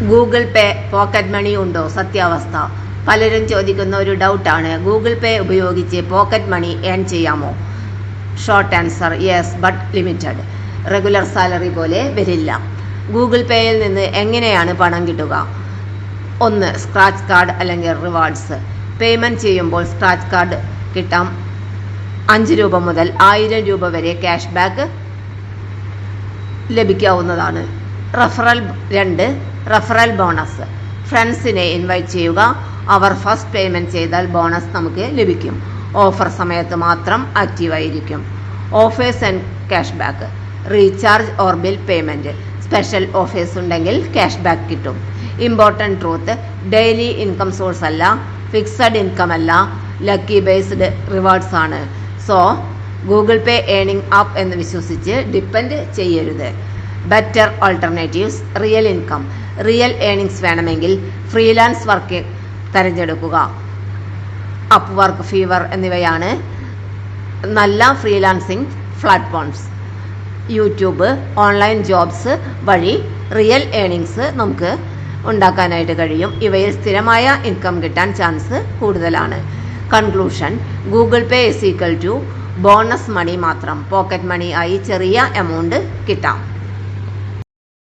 Google പേ pocket money ഉണ്ടോ? സത്യാവസ്ഥ. പലരും ചോദിക്കുന്ന ഒരു ഡൗട്ടാണ്. ഗൂഗിൾ പേ ഉപയോഗിച്ച് പോക്കറ്റ് മണി ഏൺ ചെയ്യാമോ? Short answer yes, but limited. Regular salary പോലെ വരില്ല. ഗൂഗിൾ പേയിൽ നിന്ന് എങ്ങനെയാണ് പണം കിട്ടുക? 1. സ്ക്രാച്ച് കാർഡ് അല്ലെങ്കിൽ റിവാർഡ്സ്. പേയ്മെൻറ്റ് ചെയ്യുമ്പോൾ സ്ക്രാച്ച് കാർഡ് കിട്ടാം. 5 രൂപ മുതൽ 1000 രൂപ വരെ ക്യാഷ് ബാക്ക് ലഭിക്കാവുന്നതാണ്. 2. Referral bonus. ഫ്രണ്ട്സിനെ ഇൻവൈറ്റ് ചെയ്യുക. അവർ ഫസ്റ്റ് പേയ്മെൻറ്റ് ചെയ്താൽ ബോണസ് നമുക്ക് ലഭിക്കും. ഓഫർ സമയത്ത് മാത്രം ആക്റ്റീവായിരിക്കും. Offers and cash back. Recharge or bill payment. Special offers ഉണ്ടെങ്കിൽ ക്യാഷ് ബാക്ക് കിട്ടും. Important truth, daily income source അല്ല, ഫിക്സഡ് ഇൻകം അല്ല, ലക്കി ബേസ്ഡ് റിവാർഡ്സ് ആണ്. So Google Pay earning app എന്ന് വിശ്വസിച്ച് ഡിപ്പെൻഡ് ചെയ്യരുത്. Better alternatives, real income. Real earnings വേണമെങ്കിൽ freelance work തിരഞ്ഞെടുക്കുക. അപ്പ് വർക്ക്, ഫീവർ എന്നിവയാണ് നല്ല freelancing platforms. YouTube, online jobs വഴി റിയൽ ഏണിങ്സ് നമുക്ക് ഉണ്ടാക്കാനായിട്ട് കഴിയും. ഇവയിൽ സ്ഥിരമായ ഇൻകം കിട്ടാൻ ചാൻസ് കൂടുതലാണ്. Conclusion, Google Pay is equal to bonus money മാത്രം. പോക്കറ്റ് മണി ആയി ചെറിയ എമൗണ്ട് കിട്ടാം.